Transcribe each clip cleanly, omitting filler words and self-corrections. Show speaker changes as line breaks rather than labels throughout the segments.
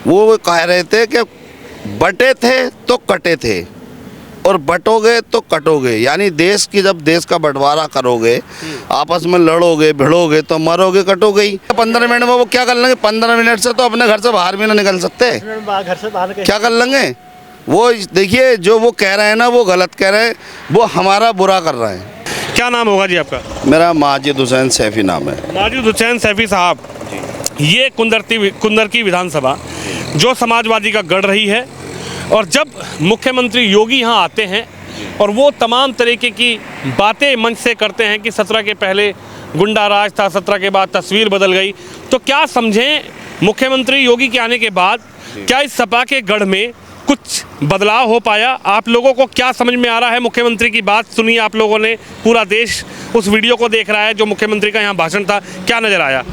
वो कह रहे थे कि बटे थे तो कटे थे और बटोगे तो कटोगे, यानी देश की जब देश का बंटवारा करोगे, आपस में लड़ोगे भिड़ोगे तो मरोगे कटोगे ही। 15 मिनट में वो क्या कर लेंगे? 15 मिनट से तो अपने घर से बाहर भी ना निकल सकते,
घर से बाहर
क्या कर लेंगे? वो देखिए जो वो कह रहे हैं ना, वो गलत कह रहे हैं, वो हमारा बुरा कर रहे हैं।
क्या नाम होगा जी आपका?
मेरा माजिद हुसैन सैफी नाम है।
माजिद हुसैन सैफी साहब, ये कुंदर की विधानसभा जो समाजवादी का गढ़ रही है, और जब मुख्यमंत्री योगी यहाँ आते हैं और वो तमाम तरीके की बातें मंच से करते हैं कि 17 के पहले गुंडा राज था, 17 के बाद तस्वीर बदल गई, तो क्या समझें मुख्यमंत्री योगी के आने के बाद क्या इस सपा के गढ़ में कुछ बदलाव हो पाया? आप लोगों को क्या समझ में आ रहा है? मुख्यमंत्री की बात सुनिए आप लोगों ने, पूरा देश उस वीडियो को देख रहा है जो मुख्यमंत्री का यहाँ भाषण था, क्या नज़र आया?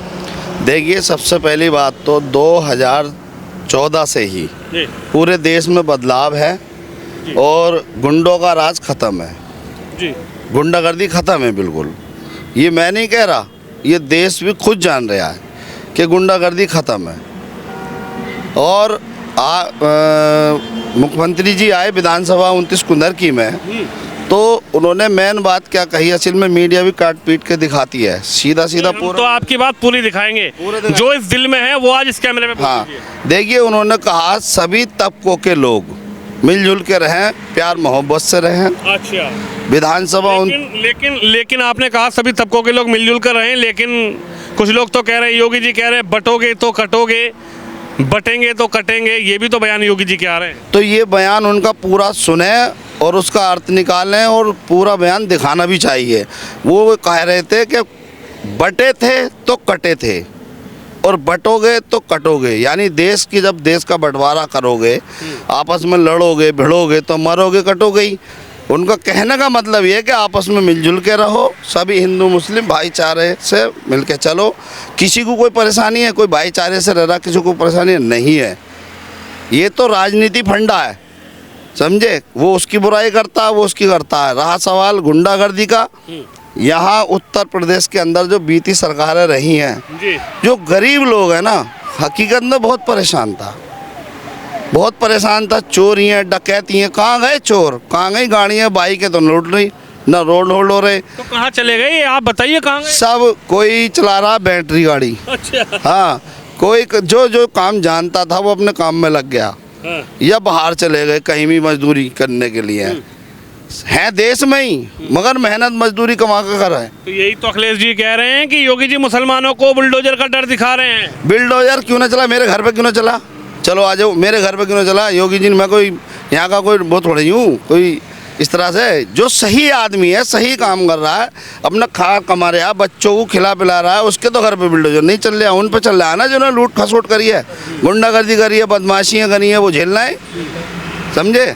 देखिए, सबसे पहली बात तो 2014 से ही पूरे देश में बदलाव है और गुंडों का राज खत्म है
जी,
गुंडागर्दी खत्म है बिल्कुल। ये मैं नहीं कह रहा, ये देश भी खुद जान रहा है कि गुंडागर्दी खत्म है। और मुख्यमंत्री जी आए विधानसभा 29 कुंदर की में, तो उन्होंने मेन बात क्या कही, असल में मीडिया भी काट पीट के दिखाती है, सीधा सीधा पूरा।
तो आपकी बात पूरी दिखाएंगे, जो इस दिल में है वो आज इस कैमरे में।
हाँ, देखिए उन्होंने कहा सभी तबकों के लोग मिलजुल के रहें, प्यार मोहब्बत से रहें।
अच्छा,
विधानसभा
लेकिन आपने कहा सभी तबकों के लोग मिलजुल कर रहें, लेकिन कुछ लोग तो कह रहे हैं, योगी जी कह रहे हैं बटोगे तो कटोगे, बटेंगे तो कटेंगे, ये भी तो बयान योगी जी के आ रहे हैं।
तो ये बयान उनका पूरा सुने और उसका अर्थ निकालें और पूरा बयान दिखाना भी चाहिए। वो कह रहे थे कि बटे थे तो कटे थे और बटोगे तो कटोगे, यानी देश की जब देश का बंटवारा करोगे, आपस में लड़ोगे भिड़ोगे तो मरोगे कटोगे ही। उनका कहने का मतलब ये है कि आपस में मिलजुल के रहो, सभी हिंदू मुस्लिम भाईचारे से मिल के चलो, किसी को कोई परेशानी है, कोई भाईचारे से रह रहा, किसी को परेशानी नहीं है। ये तो राजनीति फंडा है, समझे? वो उसकी बुराई करता है, वो उसकी करता है। रहा सवाल गुंडागर्दी का, यहाँ उत्तर प्रदेश के अंदर जो बीती सरकारें रही हैं, जो गरीब लोग हैं ना, हकीकत में बहुत परेशान था। चोरियाँ डकैतियाँ, कहाँ गए चोर, कहाँ गई गाड़ियाँ, बाइकें तो लूट रही, ना रोड होल्ड हो रहे,
तो कहाँ चले गए आप बताइए, कहाँ गए?
सब कोई चला रहा बैटरी गाड़ी।
अच्छा,
हाँ, कोई जो काम जानता था वो अपने काम में लग गया, या बाहर चले गए कहीं भी मजदूरी करने के लिए। हैं देश में ही, मगर मेहनत मजदूरी कमा कर कर रहे हैं।
तो यही तो अखिलेश जी कह रहे हैं कि योगी जी मुसलमानों को बुलडोजर का डर दिखा रहे हैं।
बुलडोजर क्यों ना चला, मेरे घर पे क्यों ना चला? चलो आ जाओ, मेरे घर पे क्यों ना चला? योगी जी, मैं कोई यहाँ का कोई वो थोड़ी हूँ, कोई इस तरह से। जो सही आदमी है, सही काम कर रहा है, अपना खा कमा रहा है, बच्चों को खिला पिला रहा है, उसके तो घर पे बुलडोजर नहीं चल रहा, उन पे चल रहा है ना, जिन्होंने लूट खसोट करी है, गुंडागर्दी करी है, बदमाशियाँ करी है, वो झेलना है, समझे?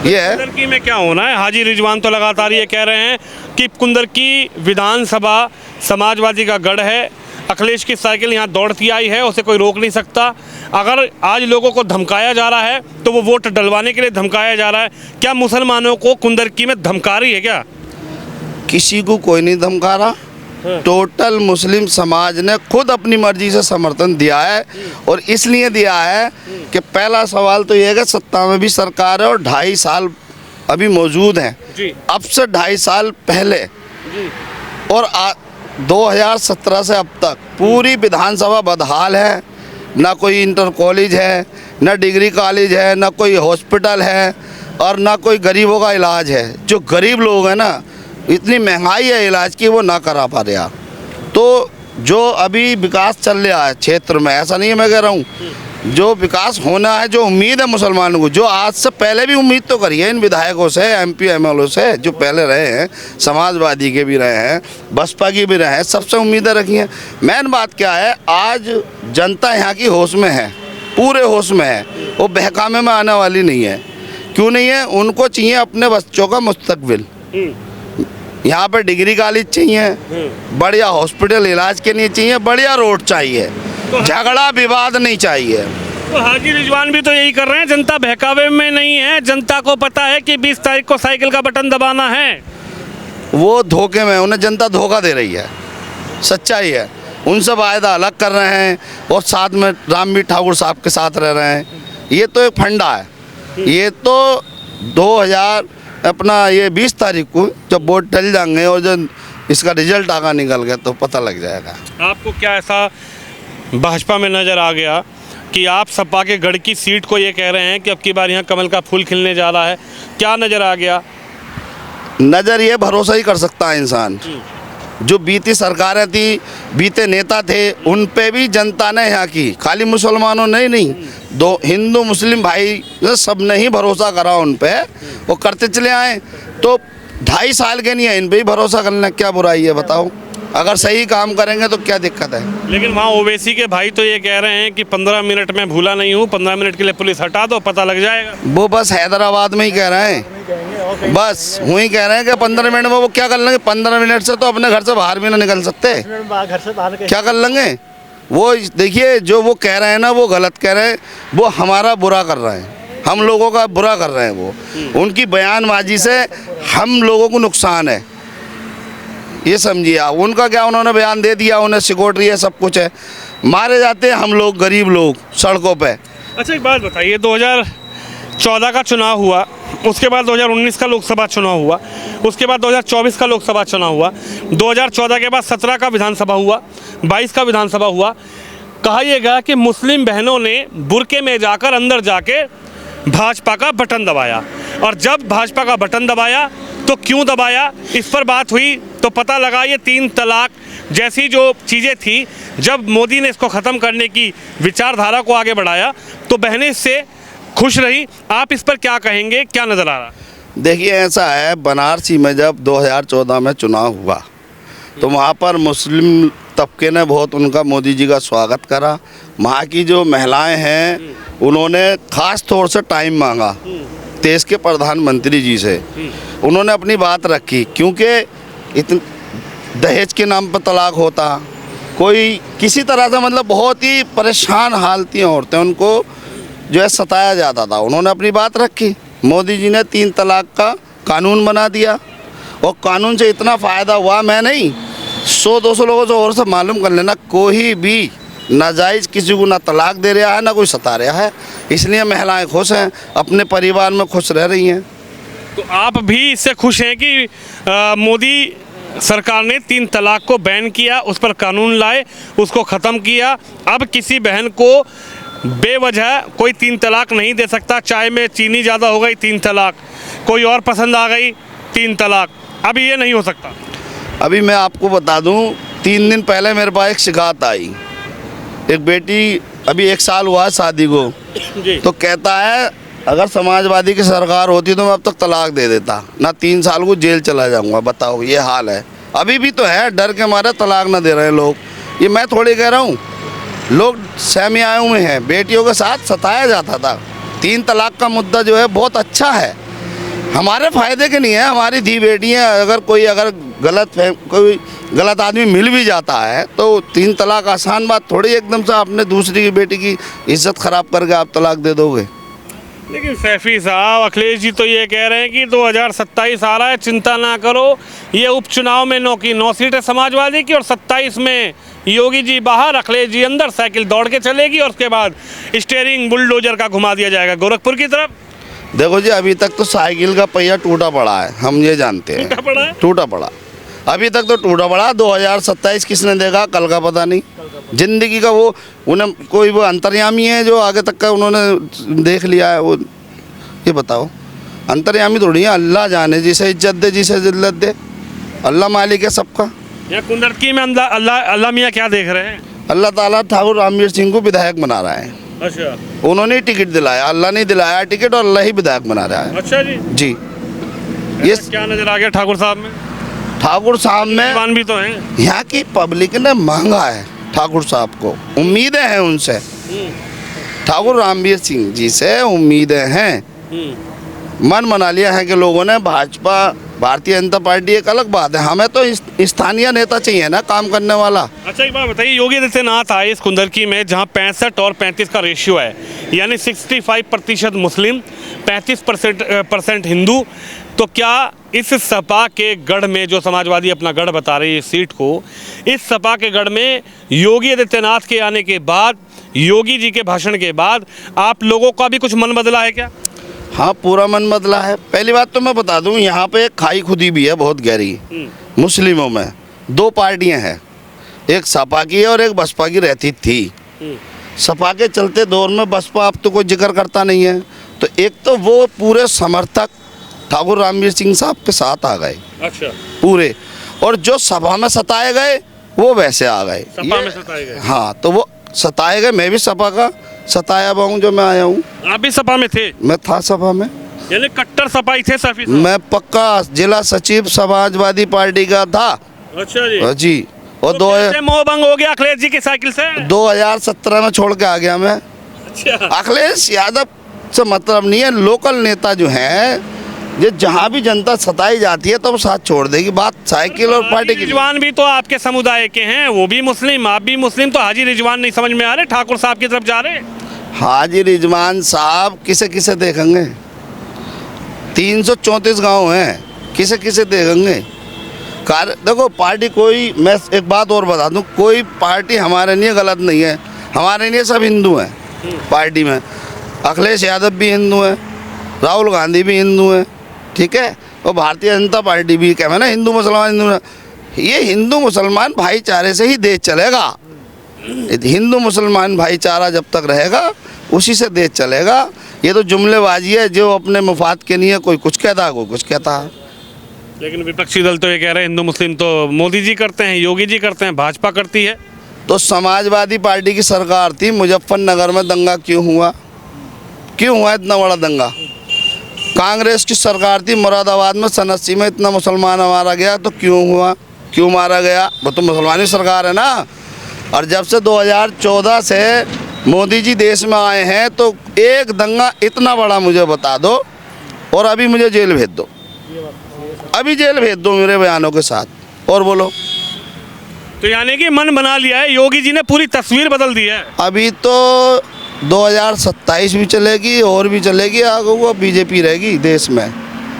ये है
कुंदर की में क्या होना है। हाजी रिजवान तो लगातार ये कह रहे हैं कि कुंदर की विधानसभा समाजवादी का गढ़ है, अखिलेश की साइकिल यहाँ दौड़ती आई है, उसे कोई रोक नहीं सकता। अगर आज लोगों को धमकाया जा रहा है तो वो वोट डलवाने के लिए धमकाया जा रहा है। क्या मुसलमानों को कुंदर की में धमका रही है क्या?
किसी को कोई नहीं धमका रहा, टोटल मुस्लिम समाज ने खुद अपनी मर्जी से समर्थन दिया है, और इसलिए दिया है कि पहला सवाल तो ये है कि सत्ता में भी सरकार है और 2.5 साल अभी मौजूद हैं, अब से 2.5 साल पहले और 2017 से अब तक पूरी विधानसभा बदहाल है, ना कोई इंटर कॉलेज है, ना डिग्री कॉलेज है, ना कोई हॉस्पिटल है, और ना कोई गरीबों का इलाज है। जो गरीब लोग हैं ना, इतनी महंगाई है इलाज की, वो ना करा पा रहा। तो जो अभी विकास चल रहा है क्षेत्र में, ऐसा नहीं है मैं कह रहा हूँ, जो विकास होना है, जो उम्मीद है मुसलमानों को, जो आज से पहले भी उम्मीद तो करी है इन विधायकों से, MP MLO से, जो पहले रहे हैं, समाजवादी के भी रहे हैं, बसपा की भी रहे हैं, सबसे उम्मीदें रखी हैं। मेन बात क्या है, आज जनता यहाँ की होश में है, पूरे होश में है, वो बहकामे में आने वाली नहीं है। क्यों नहीं है? उनको चाहिए अपने बच्चों का मुस्तकबिल, यहाँ पे डिग्री कॉलेज चाहिए, बढ़िया हॉस्पिटल इलाज के लिए चाहिए, बढ़िया रोड चाहिए, झगड़ा विवाद नहीं चाहिए।
तो हाजी रिजवान भी तो यही कर रहे हैं, जनता बहकावे में नहीं है, जनता को पता है कि 20 तारीख को साइकिल का बटन दबाना है।
वो धोखे में, उन्हें जनता धोखा दे रही है, सच्चाई है। उनसे वायदा अलग कर रहे हैं और साथ में रामवीर ठाकुर साहब के साथ रह रहे हैं। ये तो एक फंडा है। ये तो 20 तारीख को जब वोट टल जाएंगे और जब इसका रिजल्ट आगा निकल गया तो पता लग जाएगा।
आपको क्या ऐसा भाजपा में नज़र आ गया कि आप सपा के गढ़ की सीट को ये कह रहे हैं कि अब की बार यहाँ कमल का फूल खिलने जा रहा है? क्या नज़र आ गया?
नज़र ये भरोसा ही कर सकता है इंसान। जो बीती सरकारें थी, बीते नेता थे, उन पे भी जनता ने यहाँ की, खाली मुसलमानों ने नहीं, दो हिंदू मुस्लिम भाई सब ने ही भरोसा करा उन पे, वो करते चले आए। तो 2.5 साल के नहीं है, इन पे ही भरोसा करना क्या बुराई है बताओ? अगर सही काम करेंगे तो क्या दिक्कत है?
लेकिन वहाँ ओवैसी के भाई तो ये कह रहे हैं कि 15 मिनट में भूला नहीं हूँ, 15 मिनट के लिए पुलिस हटा दो, पता लग जाएगा।
वो बस हैदराबाद में ही कह रहे हैं, बस वही कह रहे हैं कि 15 मिनट में वो क्या कर लेंगे? 15 मिनट से तो अपने घर से बाहर भी ना निकल सकते,
घर से बाहर
क्या कर लेंगे? वो देखिए, जो वो कह रहे हैं ना, वो गलत कह रहे हैं, वो हमारा बुरा कर रहे हैं, हम लोगों का बुरा कर रहे हैं। वो उनकी बयानबाजी से हम लोगों को नुकसान है, ये समझिए आप। उनका क्या, उन्होंने बयान दे दिया, उन्हें सिक्योरिटी है, सब कुछ है, मारे जाते हैं हम लोग, गरीब लोग सड़कों पे।
अच्छा एक बात बताइए, 2014 का चुनाव हुआ, उसके बाद 2019 का लोकसभा चुनाव हुआ, उसके बाद 2024 का लोकसभा चुनाव हुआ, 2014 के बाद 17 का विधानसभा हुआ, 22 का विधानसभा हुआ। कहा यह गया कि मुस्लिम बहनों ने बुरके में जाकर अंदर जाके भाजपा का बटन दबाया, और जब भाजपा का बटन दबाया तो क्यों दबाया, इस पर बात हुई तो पता लगा ये 3 तलाक जैसी जो चीज़ें थी, जब मोदी ने इसको ख़त्म करने की विचारधारा को आगे बढ़ाया तो बहनें इससे खुश रही। आप इस पर क्या कहेंगे, क्या नज़र आ रहा?
देखिए ऐसा है, बनारसी में जब 2014 में चुनाव हुआ तो वहाँ पर मुस्लिम तबके ने बहुत उनका, मोदी जी का स्वागत करा। वहाँ की जो महिलाएं हैं उन्होंने ख़ास तौर से टाइम मांगा देश के प्रधानमंत्री जी से, उन्होंने अपनी बात रखी, क्योंकि दहेज के नाम पर तलाक होता, कोई किसी तरह से मतलब बहुत ही परेशान हाल थी औरतें, उनको जो है सताया जाता था। उन्होंने अपनी बात रखी, मोदी जी ने 3 तलाक का कानून बना दिया, और कानून से इतना फ़ायदा हुआ, मैं नहीं 100-200 लोगों से और से मालूम कर लेना, कोई भी नाजायज़ किसी को ना तलाक दे रहा है ना कोई सता रहा है। इसलिए महिलाएं खुश हैं, अपने परिवार में खुश रह रही हैं।
तो आप भी इससे खुश हैं कि मोदी सरकार ने 3 तलाक को बैन किया, उस पर कानून लाए, उसको ख़त्म किया, अब किसी बहन को बेवजह कोई 3 तलाक नहीं दे सकता। चाय में चीनी ज़्यादा हो गई 3 तलाक, कोई और पसंद आ गई 3 तलाक, अभी ये नहीं हो सकता।
अभी मैं आपको बता दूं, 3 दिन पहले मेरे पास एक शिकायत आई, एक बेटी, अभी 1 साल हुआ है शादी को, तो कहता है अगर समाजवादी की सरकार होती तो मैं अब तक तलाक दे देता, ना 3 साल को जेल चला जाऊंगा। बताओ, ये हाल है। अभी भी तो है, डर के मारे तलाक ना दे रहे हैं लोग। ये मैं थोड़ी कह रहा हूँ, लोग सहमियाओं में हैं, बेटियों के साथ सताया जाता था। 3 तलाक का मुद्दा जो है बहुत अच्छा है, हमारे फ़ायदे के नहीं है। हमारी धी बेटियाँ, अगर कोई कोई गलत आदमी मिल भी जाता है तो 3 तलाक आसान बात थोड़ी, एकदम से आपने दूसरी की बेटी की इज्जत ख़राब करके आप तलाक दे दोगे।
लेकिन सैफी साहब, अखिलेश जी तो ये कह रहे हैं कि 2027 आ रहा है, चिंता ना करो, ये उपचुनाव में 9 सीटें समाजवादी की और 27 में योगी जी बाहर, अखिलेश जी अंदर, साइकिल दौड़ के चलेगी और उसके बाद स्टीयरिंग बुलडोजर का घुमा दिया जाएगा गोरखपुर की तरफ।
देखो जी, अभी तक तो साइकिल का पहिया टूटा पड़ा है, हम ये जानते हैं, टूटा पड़ा अभी तक तो टूटा पड़ा। 2027 किसने देगा, कल का पता नहीं। जिंदगी का वो, उन्हें कोई वो अंतर्यामी है जो आगे तक का उन्होंने देख लिया है, वो ये बताओ। अंतर्यामी थोड़ी है, अल्लाह जाने, जिसे इज्जत दे जिसे जिल्लत दे, अल्लाह मालिक है सबका।
यहाँ कुंदरकी में अल्लाह मियाँ क्या देख रहे हैं?
अल्लाह ताला ठाकुर रामवीर सिंह को विधायक बना रहा है।
अच्छा,
उन्होंने टिकट दिलाया, अल्लाह ने दिलाया टिकट, और अल्लाह ही विधायक बना रहा है।
अच्छा जी,
जी।
ये क्या नजर आ गया ठाकुर साहब में?
ठाकुर साहब में
जवान भी तो हैं,
यहाँ की पब्लिक ने मांगा है ठाकुर साहब को, उम्मीदें हैं उनसे, ठाकुर रामवीर सिंह जी से उम्मीदें हैं। मन बना लिया है कि लोगों ने, भाजपा भारतीय जनता पार्टी एक अलग बात है, हमें तो स्थानीय नेता चाहिए ना, काम करने वाला। अच्छा
एक बात बताइए, योगी आदित्यनाथ आए इस कुंदरकी में जहां 65 और 35 का रेशियो है, यानी 65% मुस्लिम, 35% हिंदू, तो क्या इस सपा के गढ़ में, जो समाजवादी अपना गढ़ बता रही है इस सीट को, इस सपा के गढ़ में योगी आदित्यनाथ के आने के बाद, योगी जी के भाषण के बाद आप लोगों का भी कुछ मन बदला है क्या?
हाँ, पूरा मन बदला है। पहली बात तो मैं बता दूं, यहाँ पे एक खाई खुदी भी है बहुत गहरी। मुस्लिमों में दो पार्टियां हैं, एक सपा की है और एक बसपा की रहती थी। सपा के चलते दौर में बसपा अब तो कोई जिक्र करता नहीं है, तो एक तो वो पूरे समर्थक ठाकुर रामवीर सिंह साहब के साथ आ गए।
अच्छा।
पूरे, और जो सभा में सताए गए वो वैसे आ गए।
सपा में सताए गए?
हाँ, तो वो सताए गए। मैं भी सपा का सताया हुआ हूँ, जो मैं आया हूँ।
आप भी सपा में थे?
मैं था सपा में।
यानी कट्टर सपाई थे सफी साहब?
मैं पक्का जिला सचिव समाजवादी पार्टी का था।
अच्छा जी।
जी। और
तो कैसे मोह भंग हो गया अखिलेश जी की साइकिल से?
2017 में छोड़ के आ गया मैं।
अच्छा।
अखिलेश यादव से मतलब नहीं है, लोकल नेता जो हैं, ये जहाँ भी जनता सताई जाती है तो वो साथ छोड़ देगी। बात साइकिल और पार्टी की।
रिजवान भी तो आपके समुदाय के हैं, वो भी मुस्लिम, आप भी मुस्लिम, तो हाजी रिजवान नहीं समझ में आ रहे, ठाकुर साहब की तरफ जा रहे?
हाजी रिजवान साहब किसे किसे देखेंगे? 334 गांव हैं, किसे किसे देखेंगे? देखो पार्टी कोई, मैं एक बात और बता दूं, कोई पार्टी हमारे लिए गलत नहीं है। हमारे लिए सब हिंदू हैं पार्टी में। अखिलेश यादव भी हिंदू हैं, राहुल गांधी भी हिंदू हैं, ठीक है, और भारतीय जनता पार्टी भी, क्या है ना, हिंदू मुसलमान हिंदू। ये हिंदू मुसलमान भाईचारे से ही देश चलेगा। हिंदू मुसलमान भाईचारा जब तक रहेगा उसी से देश चलेगा। ये तो जुमलेबाजी है, जो अपने मुफाद के लिए कोई कुछ कहता है, कोई कुछ कहता है।
लेकिन विपक्षी दल तो ये कह रहे हैं हिंदू मुस्लिम तो मोदी जी करते हैं, योगी जी करते हैं, भाजपा करती है।
तो समाजवादी पार्टी की सरकार थी, मुजफ्फरनगर में दंगा क्यों हुआ? क्यों हुआ इतना बड़ा दंगा? कांग्रेस की सरकार थी, मुरादाबाद में सन 80 में इतना मुसलमान मारा गया, तो क्यों हुआ? क्यों मारा गया? वो तो मुसलमानी सरकार है ना। और जब से 2014 से मोदी जी देश में आए हैं, तो एक दंगा इतना बड़ा मुझे बता दो और अभी मुझे जेल भेज दो, अभी जेल भेज दो मेरे बयानों के साथ, और बोलो।
तो यानी कि मन बना लिया है, योगी जी ने पूरी तस्वीर बदल दी है।
अभी तो 2027 भी चलेगी और भी चलेगी, आगे वो बीजेपी रहेगी देश में।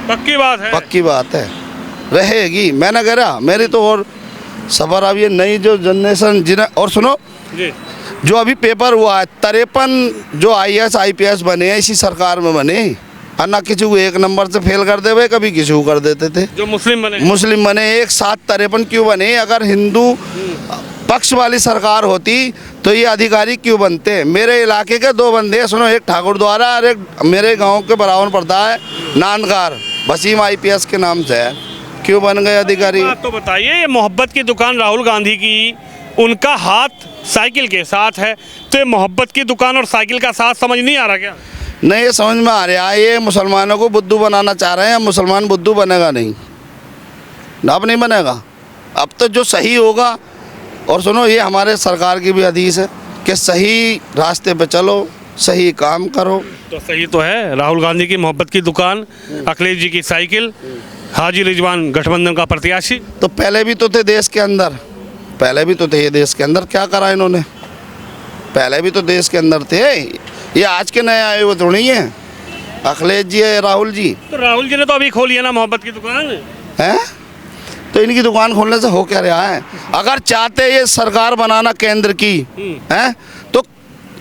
पक्की बात है?
पक्की बात है, रहेगी। मैंने कह रहा, मेरी तो और सबर अब ये नई जो जनरेशन जिन्हें, और सुनो
जी,
जो अभी पेपर हुआ है, 53 जो IAS IPS बने हैं इसी सरकार में बने, और ना किसी को एक नंबर से फेल कर दे, कभी किसी को कर देते थे।
जो मुस्लिम बने?
मुस्लिम बने। एक साथ 53 क्यों बने? अगर हिंदू पक्ष वाली सरकार होती तो ये अधिकारी क्यों बनते? मेरे इलाके के 2 बंदे हैं, सुनो, एक ठाकुर द्वारा और एक मेरे गांव के बराबर पड़ता है नांदगार, वसीम IPS के नाम से है। क्यों बन गए अधिकारी?
बात तो बताइए, ये मोहब्बत की दुकान राहुल गांधी की, उनका हाथ साइकिल के साथ है, तो ये मोहब्बत की दुकान और साइकिल का साथ समझ नहीं आ रहा क्या?
नहीं, ये समझ में आ रहा है, ये मुसलमानों को बुद्धू बनाना चाह रहे हैं। मुसलमान बुद्धू बनेगा नहीं, अब नहीं बनेगा। अब तो जो सही होगा, और सुनो, ये हमारे सरकार की भी हदीस है कि सही रास्ते पे चलो, सही काम करो।
तो सही तो है, राहुल गांधी की मोहब्बत की दुकान, अखिलेश जी की साइकिल, हाजी रिजवान गठबंधन का प्रत्याशी।
तो पहले भी तो थे देश के अंदर, पहले भी तो थे ये देश के अंदर, क्या करा इन्होंने? पहले भी तो देश के अंदर थे, ये आज के नए आए हुए थोड़ी हैं। अखिलेश जी है, राहुल जी।
तो राहुल जी ने तो अभी खोली है ना मोहब्बत की दुकान
है, तो इनकी दुकान खोलने से हो क्या रहा है? अगर चाहते ये सरकार बनाना केंद्र की है, तो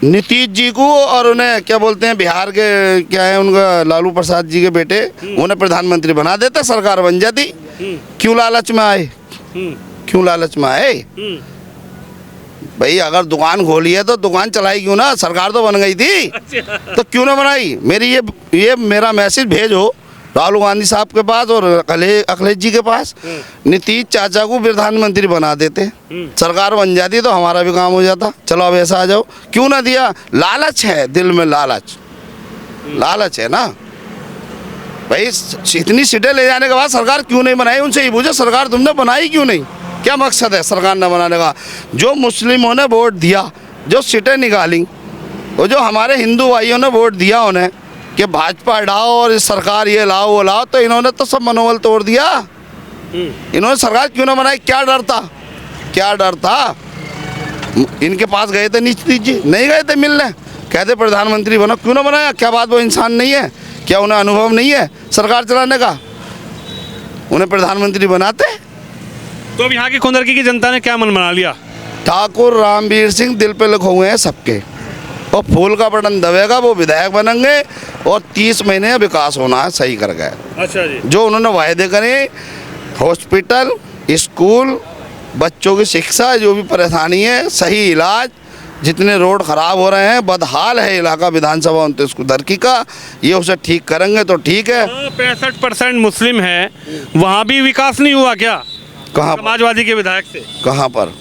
नीतीश जी को और उन्हें क्या बोलते हैं, बिहार के क्या है उनका, लालू प्रसाद जी के बेटे, उन्हें प्रधानमंत्री बना देते, सरकार बन जाती। क्यों लालच में आए? क्यों लालच में आए? भाई अगर दुकान खोली है तो दुकान चलाई क्यों ना? सरकार तो बन गई थी, तो क्यों ना बनाई? मेरी ये मेरा मैसेज भेजो राहुल गांधी साहब के पास और अखिलेश जी के पास। नीतीश चाचा को प्रधानमंत्री बना देते, सरकार बन जाती, तो हमारा भी काम हो जाता। चलो अब ऐसा आ जाओ, क्यों ना दिया? लालच है दिल में, लालच, लालच है ना भाई। इतनी सीटें ले जाने के बाद सरकार क्यों नहीं बनाई? उनसे ही पूछो, सरकार तुमने बनाई क्यों नहीं? क्या मकसद है सरकार न बनाने का? जो मुस्लिमों ने वोट दिया, जो सीटें निकाली, और जो हमारे हिंदू भाइयों ने वोट दिया उन्हें कि भाजपा हटाओ और इस सरकार ये लाओ वो लाओ, तो इन्होंने तो सब मनोबल तोड़ दिया। इन्होंने सरकार क्यों ना बनाई? क्या डर था? क्या डर था? इनके पास गए थे नीतीश जी? नहीं गए थे मिलने, कहते प्रधानमंत्री बनो, क्यों ना बनाया? क्या बात वो इंसान नहीं है? क्या उन्हें अनुभव नहीं है सरकार चलाने का? उन्हें प्रधानमंत्री बनाते?
तो अब यहाँ की कुंदरकी की जनता ने क्या मन बना लिया?
ठाकुर रामवीर सिंह दिल पे लिखे हुए हैं सबके, और फूल का बटन दबेगा वो विधायक बनेंगे, और 30 महीने विकास होना है, सही कर गए।
अच्छा जी।
जो उन्होंने वायदे करे, हॉस्पिटल, स्कूल, बच्चों की शिक्षा, जो भी परेशानी है, सही इलाज, जितने रोड खराब हो रहे हैं, बदहाल है इलाका विधानसभा 29 कुंदरकी का, ये उसे ठीक करेंगे तो ठीक है।
65% मुस्लिम है, वहाँ भी विकास नहीं हुआ क्या?
कहाँ पर?
समाजवादी के विधायक से।
कहाँ पर?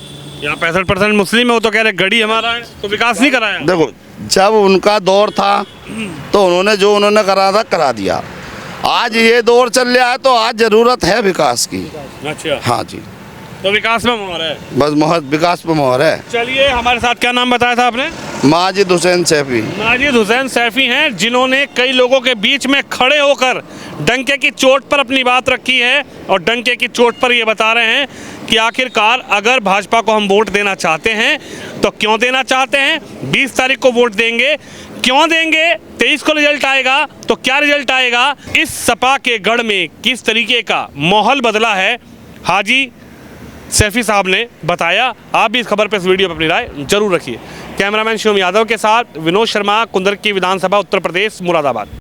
यहाँ 65% मुस्लिम है, वो तो कह रहे गढ़ी हमारा है, तो विकास नहीं कराया।
देखो, जब उनका दौर था तो उन्होंने करा दिया। आज ये दौर चल रहा है तो आज जरूरत है विकास की।
अच्छा,
हाँ जी,
तो विकास में मोहर है।
बस विकास पे मोहर है।
चलिए, हमारे साथ क्या नाम बताया था आपने?
माजिद हुसैन सैफी।
माजिद हुसैन सैफी हैं, जिन्होंने कई लोगों के बीच में खड़े होकर डंके की चोट पर अपनी बात रखी है, और डंके की चोट पर ये बता रहे हैं कि आखिरकार अगर भाजपा को हम वोट देना चाहते हैं तो क्यों देना चाहते हैं, 20 तारीख को वोट देंगे, क्यों देंगे, 23 को रिजल्ट आएगा तो क्या रिजल्ट आएगा, इस सपा के गढ़ में किस तरीके का माहौल बदला है, हाजी सैफी साहब ने बताया। आप भी इस खबर पर, इस वीडियो पर अपनी राय जरूर रखिए। कैमरामैन शिवम यादव के साथ विनोद शर्मा, कुंदरकी विधानसभा, उत्तर प्रदेश, मुरादाबाद।